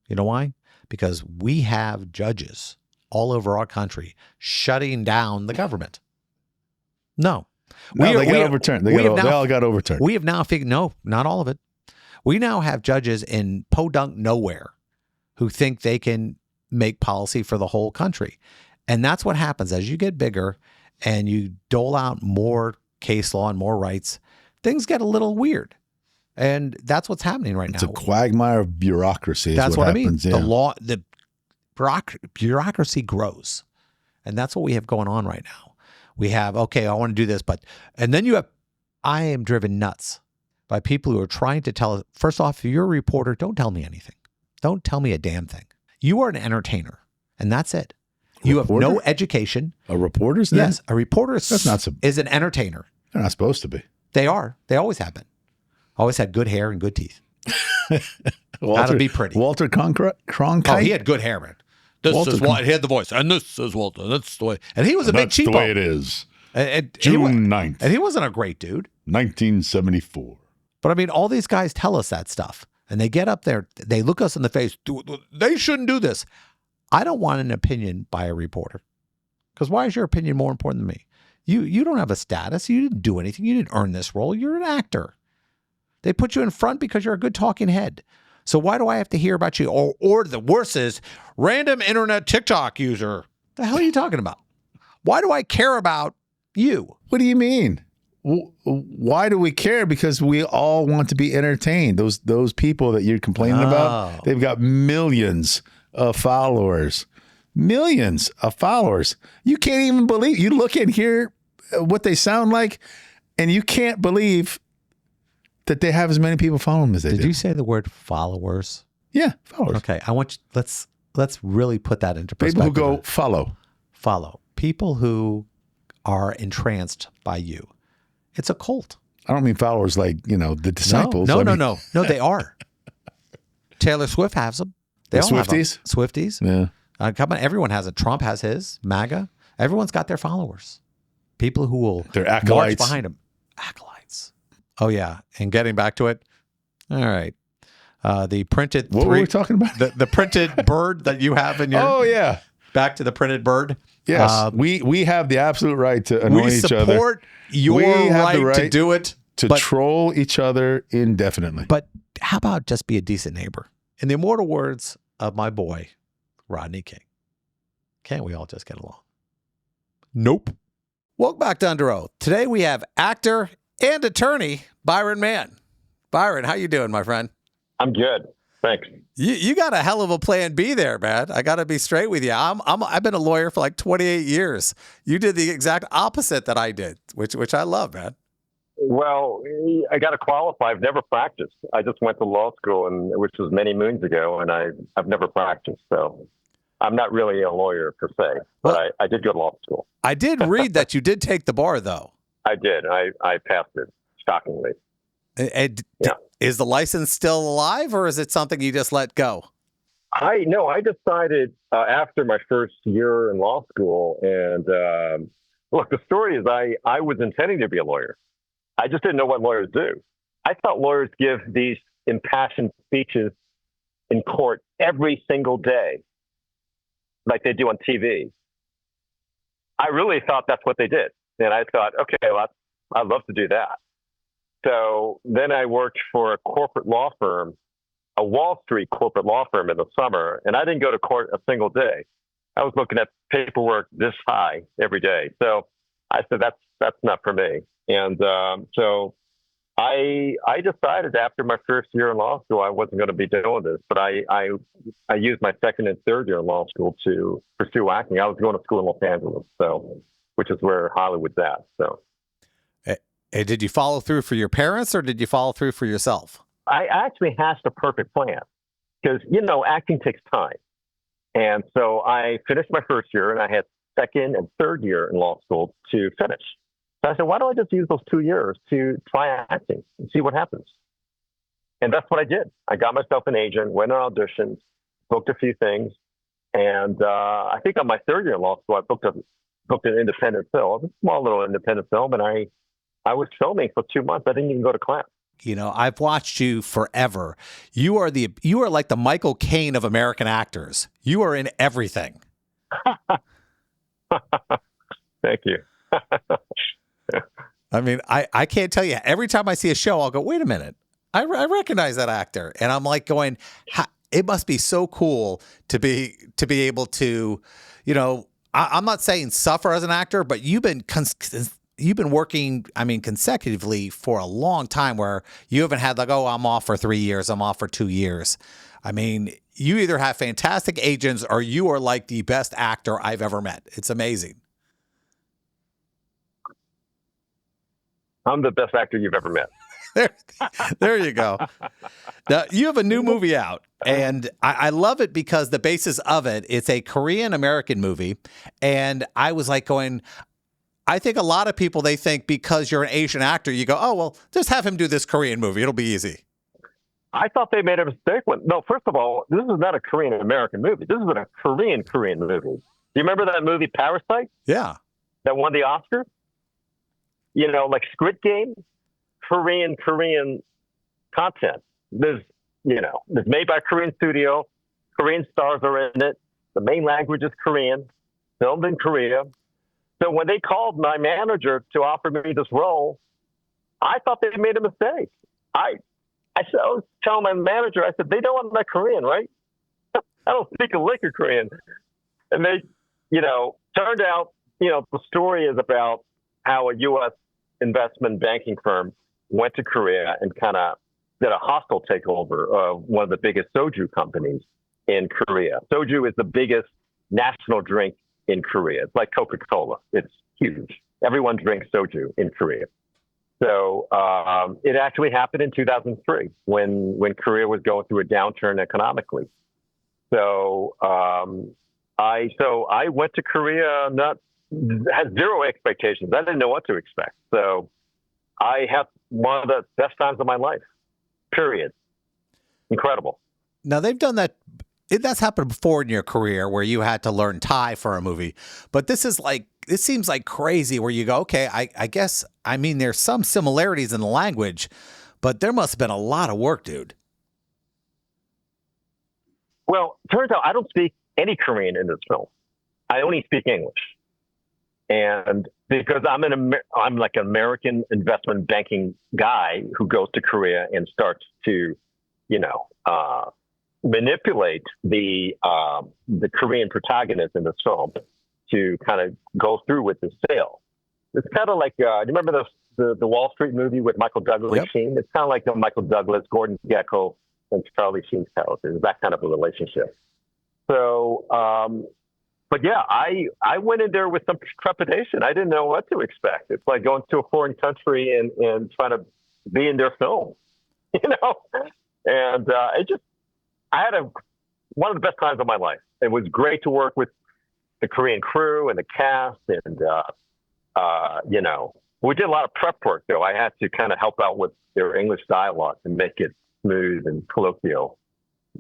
Speaker 1: You know why? Because we have judges all over our country shutting down the government. No.
Speaker 3: They got overturned. They all got overturned.
Speaker 1: We have now figured, no, not all of it. We now have judges in podunk nowhere who think they can make policy for the whole country. And that's what happens as you get bigger and you dole out more case law and more rights, things get a little weird. And that's what's happening right now.
Speaker 3: It's a quagmire of bureaucracy.
Speaker 1: That's what
Speaker 3: happens.
Speaker 1: I mean.
Speaker 3: Yeah.
Speaker 1: The bureaucracy grows. And that's what we have going on right now. We have, okay, I want to do this, and then you have, I am driven nuts by people who are trying to tell us, first off, if you're a reporter, don't tell me anything. Don't tell me a damn thing. You are an entertainer, and that's it. You have no education.
Speaker 3: A reporter's
Speaker 1: Yes, a reporter is an entertainer.
Speaker 3: They're not supposed to be.
Speaker 1: They are. They always have been. Always had good hair and good teeth.
Speaker 3: Gotta
Speaker 1: be pretty.
Speaker 3: Walter Cronkite?
Speaker 1: Oh, he had good hair, man. He had the voice, and this is Walter. That's the way. And he was a big cheapo.
Speaker 3: That's the way it is.
Speaker 1: June
Speaker 3: 9th.
Speaker 1: And he wasn't a great dude.
Speaker 3: 1974.
Speaker 1: But I mean, all these guys tell us that stuff. And they get up there, they look us in the face. They shouldn't do this. I don't want an opinion by a reporter. Because why is your opinion more important than me? You don't have a status. You didn't do anything. You didn't earn this role. You're an actor. They put you in front because you're a good talking head. So why do I have to hear about you? Or the worst is random internet TikTok user. The hell are you talking about? Why do I care about you?
Speaker 3: What do you mean? Why do we care? Because we all want to be entertained. Those people that you're complaining about, they've got millions of followers. Millions of followers. You can't even believe. You look and hear what they sound like, and you can't believe that they have as many people following them as they do.
Speaker 1: Did you say the word followers?
Speaker 3: Yeah, followers.
Speaker 1: Okay, I want you, let's really put that into perspective.
Speaker 3: People who go follow.
Speaker 1: People who are entranced by you. It's a cult.
Speaker 3: I don't mean followers like, the disciples.
Speaker 1: No, they are. Taylor Swift has them. They all
Speaker 3: Swifties?
Speaker 1: have them. Swifties.
Speaker 3: Yeah.
Speaker 1: Come on, everyone has it. Trump has his. MAGA. Everyone's got their followers. People who will
Speaker 3: They're acolytes.
Speaker 1: march behind them. Acolytes. Oh, yeah. And getting back to it. All right. The printed
Speaker 3: What were we talking about?
Speaker 1: The printed bird that you have in your...
Speaker 3: Oh, yeah.
Speaker 1: Back to the printed bird.
Speaker 3: Yes. We have the absolute right to annoy each other.
Speaker 1: We support your right to do it.
Speaker 3: To troll each other indefinitely.
Speaker 1: But how about just be a decent neighbor? In the immortal words of my boy, Rodney King, can't we all just get along? Nope. Welcome back to Under Oath. Today we have actor and attorney Byron Mann. Byron, how you doing, my friend?
Speaker 4: I'm good. Thanks.
Speaker 1: You got a hell of a plan B there, man. I got to be straight with you. I've been a lawyer for like 28 years. You did the exact opposite that I did, which I love, man.
Speaker 4: Well, I got to qualify. I've never practiced. I just went to law school, which was many moons ago, and I've never practiced. So I'm not really a lawyer per se, but I did go to law school.
Speaker 1: I did read that you did take the bar, though.
Speaker 4: I did. I passed it, shockingly.
Speaker 1: Is the license still alive, or is it something you just let go?
Speaker 4: I decided after my first year in law school, and look, the story is I was intending to be a lawyer. I just didn't know what lawyers do. I thought lawyers give these impassioned speeches in court every single day, like they do on TV. I really thought that's what they did. And I thought, okay, well, I'd love to do that. So then I worked for a corporate law firm, a Wall Street corporate law firm in the summer, and I didn't go to court a single day. I was looking at paperwork this high every day. So I said, that's not for me. And so I decided after my first year in law school, I wasn't going to be doing this, but I used my second and third year in law school to pursue acting. I was going to school in Los Angeles, which is where Hollywood's at. So.
Speaker 1: Hey, did you follow through for your parents or did you follow through for yourself?
Speaker 4: I actually hatched a perfect plan because, acting takes time. And so I finished my first year and I had second and third year in law school to finish. So I said, why don't I just use those 2 years to try acting and see what happens? And that's what I did. I got myself an agent, went on auditions, booked a few things. And I think on my third year in law school, I booked an independent film, a small little independent film. And I was filming for 2 months. I didn't even go to class.
Speaker 1: I've watched you forever. You are like the Michael Caine of American actors. You are in everything.
Speaker 4: Thank you.
Speaker 1: I mean, I can't tell you. Every time I see a show, I'll go, wait a minute. I recognize that actor. And I'm like going, it must be so cool to be able to, I'm not saying suffer as an actor, but you've been working, I mean, consecutively for a long time where you haven't had like, oh, I'm off for 3 years, I'm off for 2 years. I mean, you either have fantastic agents or you are like the best actor I've ever met. It's amazing.
Speaker 4: I'm the best actor you've ever met.
Speaker 1: There you go. Now, you have a new movie out, and I love it because the basis of it, it's a Korean-American movie, and I was like going, I think a lot of people, they think because you're an Asian actor, you go, oh, well, just have him do this Korean movie. It'll be easy.
Speaker 4: I thought they made a mistake. No, first of all, this is not a Korean-American movie. This is a Korean movie. Do you remember that movie Parasite?
Speaker 1: Yeah.
Speaker 4: That won the Oscar? Like Squid Game, Korean content. There's made by a Korean studio. Korean stars are in it. The main language is Korean, filmed in Korea. So when they called my manager to offer me this role, I thought they made a mistake. I was telling my manager, I said, they know I'm not Korean, right? I don't speak a lick of Korean. And they, turned out, the story is about how a U.S. investment banking firm went to Korea and kind of did a hostile takeover of one of the biggest soju companies in Korea. Soju is the biggest national drink in Korea. It's like Coca-Cola. It's huge. Everyone drinks soju in Korea. So it actually happened in 2003 when Korea was going through a downturn economically. So I went to Korea had zero expectations. I didn't know what to expect. So I had one of the best times of my life, period. Incredible.
Speaker 1: Now, they've done that. That's happened before in your career where you had to learn Thai for a movie. But this seems like crazy where you go, okay, I guess, I mean, there's some similarities in the language, but there must have been a lot of work, dude.
Speaker 4: Well, turns out I don't speak any Korean in this film. I only speak English. And because I'm like an American investment banking guy who goes to Korea and starts to, manipulate the Korean protagonist in this film to kind of go through with the sale. It's kind of like, do you remember the Wall Street movie with Michael Douglas?
Speaker 1: Yep.
Speaker 4: Sheen? It's kind of like the Michael Douglas, Gordon Gekko, and Charlie Sheen's characters. That kind of a relationship. So, but yeah, I went in there with some trepidation. I didn't know what to expect. It's like going to a foreign country and trying to be in their film, And I had one of the best times of my life. It was great to work with the Korean crew and the cast, and we did a lot of prep work. Though I had to kind of help out with their English dialogue to make it smooth and colloquial.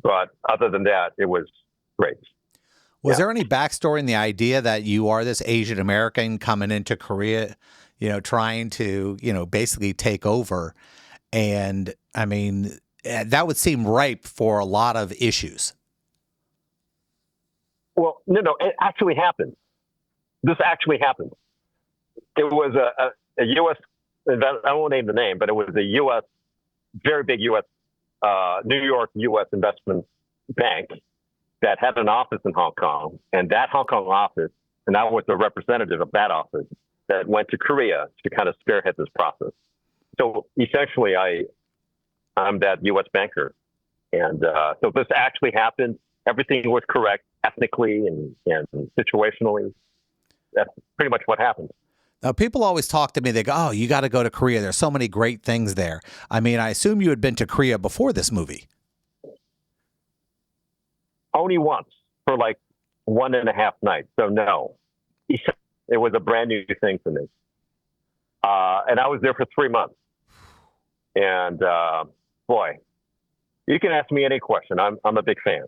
Speaker 4: But other than that, it was great.
Speaker 1: Was there any backstory in the idea that you are this Asian American coming into Korea, trying to, basically take over? And I mean, that would seem ripe for a lot of issues.
Speaker 4: Well, no, it actually happened. This actually happened. It was a U.S. I won't name the name, but it was a U.S. very big U.S. New York U.S. investment bank that had an office in Hong Kong, and that Hong Kong office, and I was the representative of that office that went to Korea to kind of spearhead this process. So essentially, I'm that U.S. banker, and so this actually happened. Everything was correct ethnically and situationally. That's pretty much what happened.
Speaker 1: Now, people always talk to me. They go, "Oh, you got to go to Korea. There's so many great things there." I mean, I assume you had been to Korea before this movie.
Speaker 4: Only once for like 1.5 nights. So no, it was a brand new thing for me. And I was there for 3 months. And boy, you can ask me any question. I'm a big fan.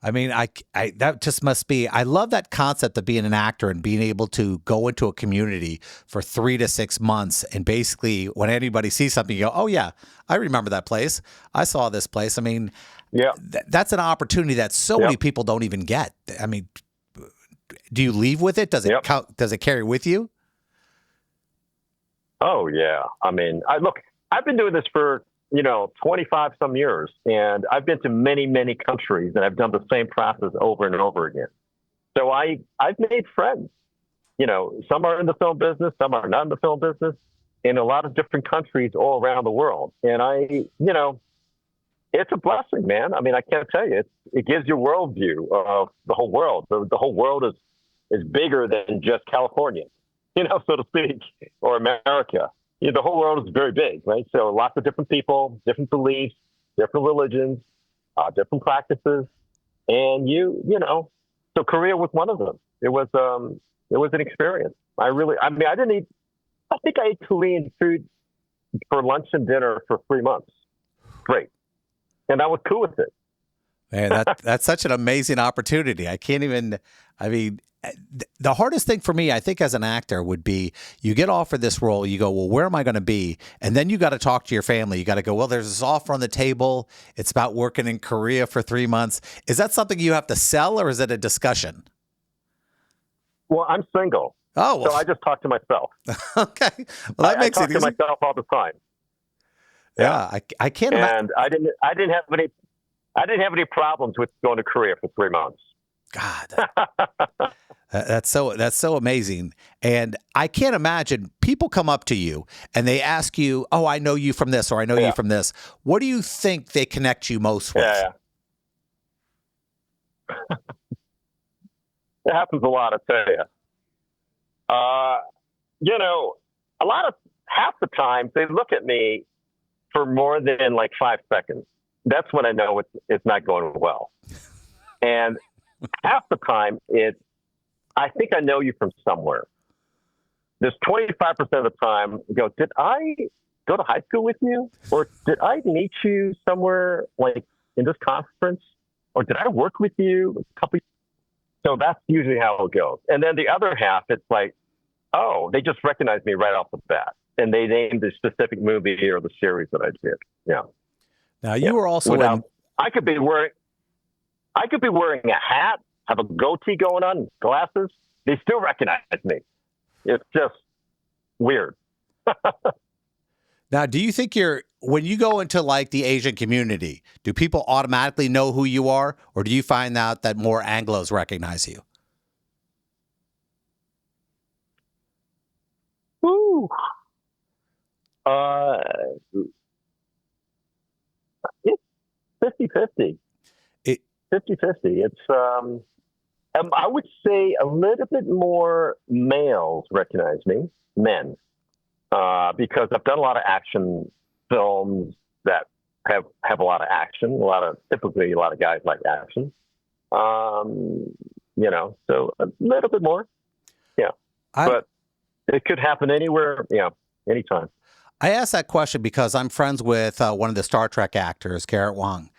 Speaker 1: I mean, that just must be, I love that concept of being an actor and being able to go into a community for 3 to 6 months. And basically when anybody sees something, you go, oh yeah, I remember that place. I saw this place. I mean,
Speaker 4: yeah,
Speaker 1: that's an opportunity that so many people don't even get. I mean, do you leave with it? Does it does it carry with you?
Speaker 4: Oh yeah. I mean, I've been doing this for 25 some years, and I've been to many, many countries, and I've done the same process over and over again. So I've made friends. Some are in the film business, some are not in the film business, in a lot of different countries all around the world. And it's a blessing, man. I mean, I can't tell you. It gives you a worldview of the whole world. The whole world is bigger than just California, so to speak, or America. The whole world is very big, right? So lots of different people, different beliefs, different religions, different practices, and so Korea was one of them. It was an experience. I think I ate Korean food for lunch and dinner for 3 months. Great. And I was cool with it.
Speaker 1: Man, that's such an amazing opportunity. The hardest thing for me, I think, as an actor would be you get offered this role, you go, well, where am I going to be? And then you got to talk to your family. You got to go, well, there's this offer on the table. It's about working in Korea for 3 months. Is that something you have to sell, or is it a discussion?
Speaker 4: Well, I'm single.
Speaker 1: Oh, well.
Speaker 4: So I just talk to myself.
Speaker 1: Okay. Well, that makes it easy.
Speaker 4: I talk to myself all the time.
Speaker 1: Yeah, I can't imagine.
Speaker 4: And I didn't have any problems with going to Korea for 3 months.
Speaker 1: God, that's so amazing. And I can't imagine people come up to you and they ask you, "Oh, I know you from this," or "I know you from this." What do you think they connect you most with?
Speaker 4: Yeah. It happens a lot, I tell you. Half the time they look at me for more than like 5 seconds. That's when I know it's not going well. And half the time I think I know you from somewhere. There's 25% of the time go, did I go to high school with you? Or did I meet you somewhere like in this conference? Or did I work with you a couple? So that's usually how it goes. And then the other half, it's like, oh, they just recognize me right off the bat. And they name the specific movie or the series that I did. Yeah.
Speaker 1: Now you were also
Speaker 4: I could be wearing a hat, have a goatee going on, glasses. They still recognize me. It's just weird.
Speaker 1: Now, do you think when you go into like the Asian community, do people automatically know who you are, or do you find out that more Anglos recognize you?
Speaker 4: Woo. It's 50-50. 50-50. It's I would say a little bit more males recognize me, men, because I've done a lot of action films that have a lot of action. Typically a lot of guys like action. So a little bit more. Yeah. But it could happen anywhere, anytime.
Speaker 1: I asked that question because I'm friends with one of the Star Trek actors, Garrett Wang.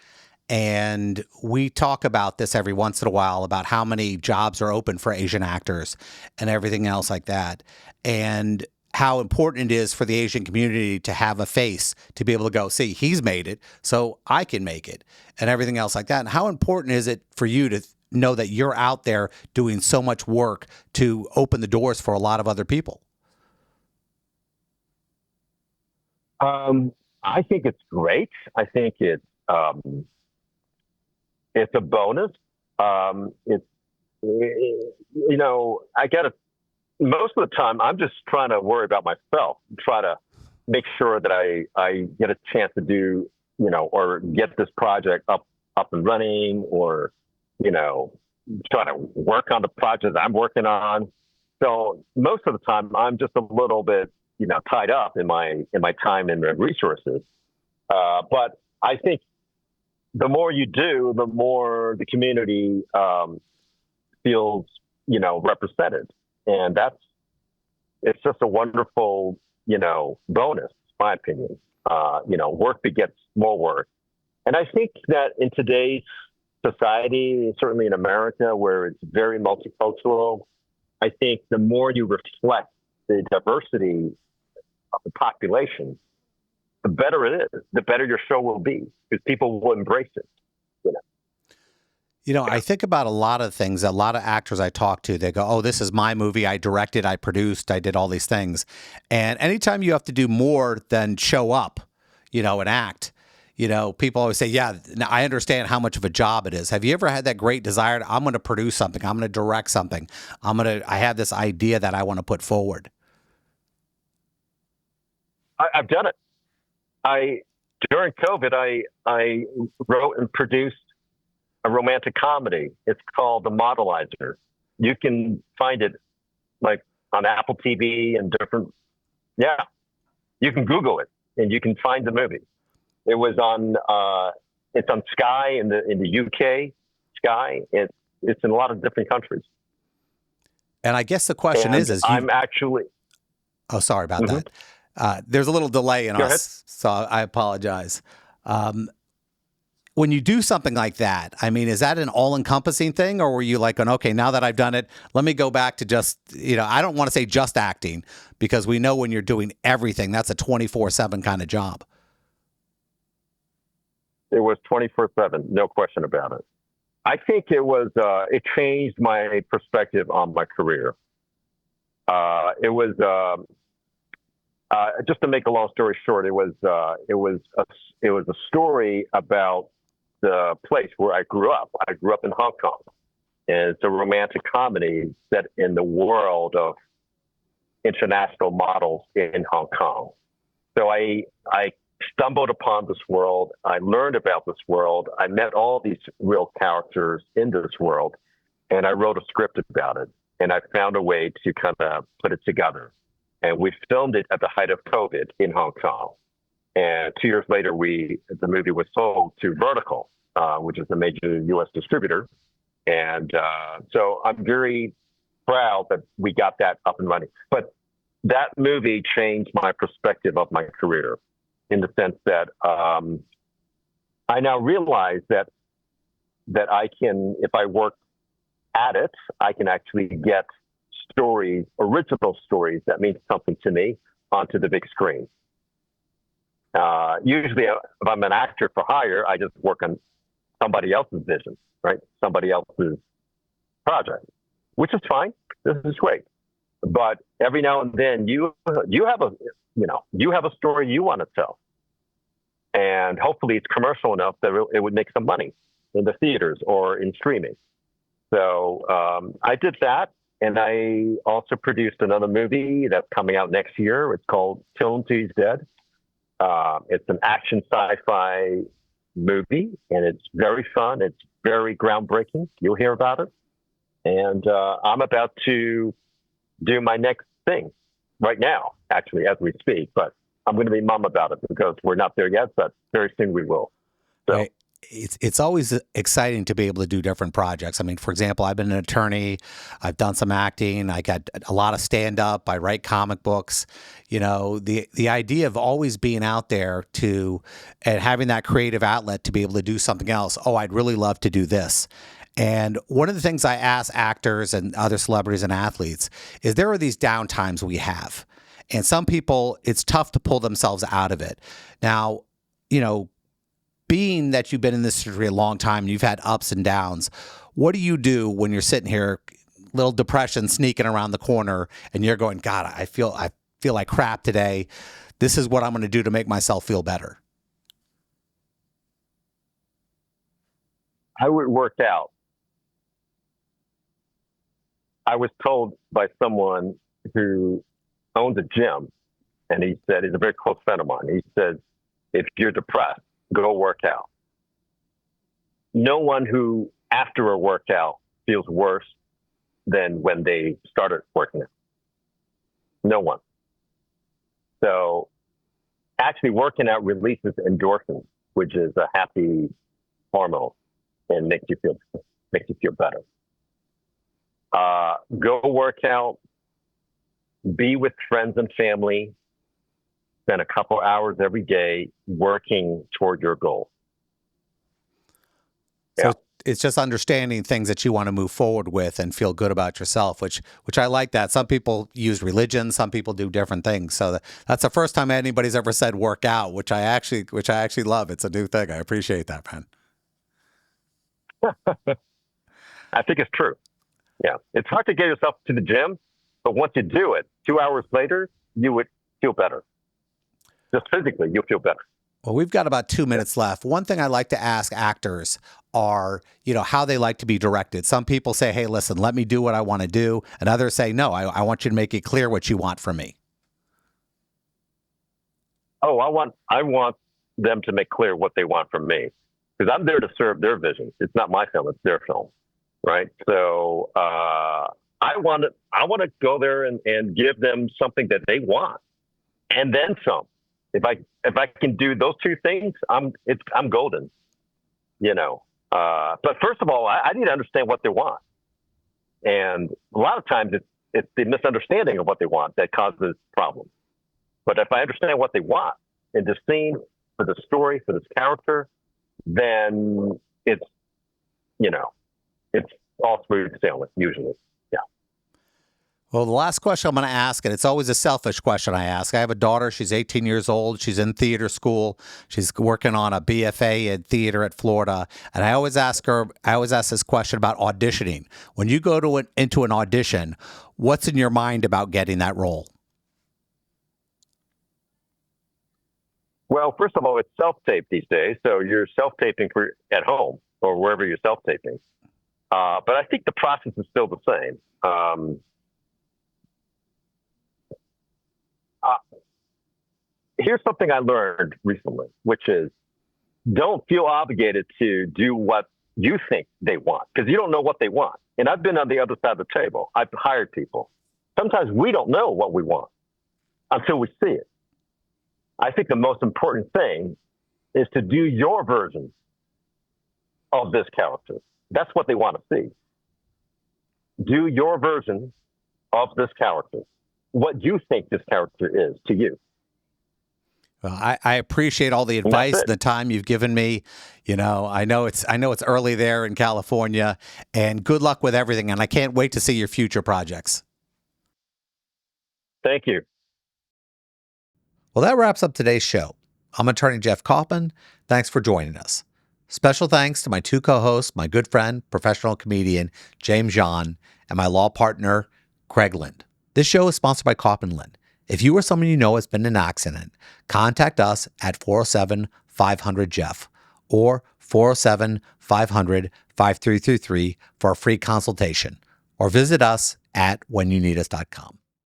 Speaker 1: And we talk about this every once in a while about how many jobs are open for Asian actors and everything else like that. And how important it is for the Asian community to have a face to be able to go, see, he's made it, so I can make it, and everything else like that. And how important is it for you to know that you're out there doing so much work to open the doors for a lot of other people?
Speaker 4: I think it's great. I think it's a bonus. Most of the time I'm just trying to worry about myself, try to make sure that I get a chance to do, or get this project up and running, or, try to work on the project I'm working on. So most of the time I'm just a little bit, tied up in my time and resources. But I think the more you do, the more the community feels, represented. And it's just a wonderful, bonus, in my opinion. Work begets more work. And I think that in today's society, certainly in America, where it's very multicultural, I think the more you reflect the diversity of the population, the better it is, the better your show will be, because people will embrace it.
Speaker 1: You know, I think about a lot of things. A lot of actors I talk to, they go, "Oh, this is my movie. I directed, I produced, I did all these things." And anytime you have to do more than show up, and act, people always say, "Yeah, now I understand how much of a job it is." Have you ever had that great desire? I'm going to produce something. I'm going to direct something. I have this idea that I want to put forward.
Speaker 4: I've done it. During COVID, I wrote and produced a romantic comedy. It's called The Modelizer. You can find it like on Apple TV and different. Yeah, you can Google it and you can find the movie. It was on. It's on Sky in the UK. Sky. It's in a lot of different countries.
Speaker 1: And I guess the question is
Speaker 4: I'm actually.
Speaker 1: Oh, sorry about that. There's a little delay in us, so I apologize. When you do something like that, I mean, is that an all-encompassing thing, or were you like, okay, now that I've done it, let me go back to just, I don't want to say just acting, because we know when you're doing everything, that's a 24/7 kind of job.
Speaker 4: It was 24/7, no question about it. I think it changed my perspective on my career. It was, just to make a long story short, it was a story about the place where I grew up. I grew up in Hong Kong, and it's a romantic comedy set in the world of international models in Hong Kong. So I stumbled upon this world. I learned about this world. I met all these real characters in this world, and I wrote a script about it. And I found a way to kind of put it together. And we filmed it at the height of COVID in Hong Kong. And 2 years later, the movie was sold to Vertical, which is a major U.S. distributor. And so I'm very proud that we got that up and running. But that movie changed my perspective of my career in the sense that I now realize that I can, if I work at it, I can actually get stories, original stories that mean something to me onto the big screen. Usually, if I'm an actor for hire, I just work on somebody else's vision, right? Somebody else's project, which is fine. This is great. But every now and then, you have a story you want to tell, and hopefully, it's commercial enough that it would make some money in the theaters or in streaming. So I did that. And I also produced another movie that's coming out next year. It's called Kill Him Till He's Dead. It's an action sci-fi movie, and it's very fun. It's very groundbreaking. You'll hear about it. And I'm about to do my next thing right now, actually, as we speak. But I'm going to be mum about it because we're not there yet, but very soon we will. So.
Speaker 1: Right. It's always exciting to be able to do different projects. I mean, for example, I've been an attorney. I've done some acting. I got a lot of stand-up. I write comic books. The idea of always being out there and having that creative outlet to be able to do something else. Oh, I'd really love to do this. And one of the things I ask actors and other celebrities and athletes is there are these downtimes we have. And some people, it's tough to pull themselves out of it. Now, being that you've been in this industry a long time and you've had ups and downs, what do you do when you're sitting here, little depression sneaking around the corner, and you're going, God, I feel like crap today. This is what I'm going to do to make myself feel better.
Speaker 4: I would work out. I was told by someone who owns a gym, and he said, he's a very close friend of mine. He says, if you're depressed, go work out. No one who, after a workout, feels worse than when they started working out. No one. So actually working out releases endorphins, which is a happy hormone, and makes you feel better. Go work out, be with friends and family, spend a couple hours every day working toward your goal.
Speaker 1: So it's just understanding things that you want to move forward with and feel good about yourself, which I like that. Some people use religion, some people do different things. So that's the first time anybody's ever said work out, which I actually love. It's a new thing. I appreciate that, man.
Speaker 4: I think it's true. Yeah. It's hard to get yourself to the gym, but once you do it, 2 hours later, you would feel better. Just physically, you'll feel better.
Speaker 1: Well, we've got about 2 minutes left. One thing I like to ask actors are, how they like to be directed. Some people say, hey, listen, let me do what I want to do. And others say, no, I want you to make it clear what you want from me.
Speaker 4: Oh, I want them to make clear what they want from me, because I'm there to serve their vision. It's not my film; it's their film, right? So I want to go there and give them something that they want, and then some. If I can do those two things, I'm golden, But first of all, I need to understand what they want, and a lot of times it's the misunderstanding of what they want that causes problems. But if I understand what they want in the scene, for the story, for this character, then it's all smooth sailing usually. Yeah.
Speaker 1: Well, the last question I'm going to ask, and it's always a selfish question I ask. I have a daughter. She's 18 years old. She's in theater school. She's working on a BFA in theater at Florida. And I always ask this question about auditioning. When you go into an audition, what's in your mind about getting that role?
Speaker 4: Well, first of all, it's self-tape these days, so you're self-taping at home or wherever you're self-taping. But I think the process is still the same. Here's something I learned recently, which is don't feel obligated to do what you think they want, because you don't know what they want. And I've been on the other side of the table. I've hired people. Sometimes we don't know what we want until we see it. I think the most important thing is to do your version of this character. That's what they want to see. Do your version of this character. What you think this character is to you.
Speaker 1: Well, I appreciate all the advice and the time you've given me. I know it's early there in California, and good luck with everything. And I can't wait to see your future projects.
Speaker 4: Thank you.
Speaker 1: Well, that wraps up today's show. I'm attorney Jeff Kaufman. Thanks for joining us. Special thanks to my two co-hosts, my good friend, professional comedian James John, and my law partner, Craig Lind. This show is sponsored by Kaufman Lind. If you or someone you know has been in an accident, contact us at 407-500-JEFF or 407-500-5333 for a free consultation, or visit us at whenyouneedus.com.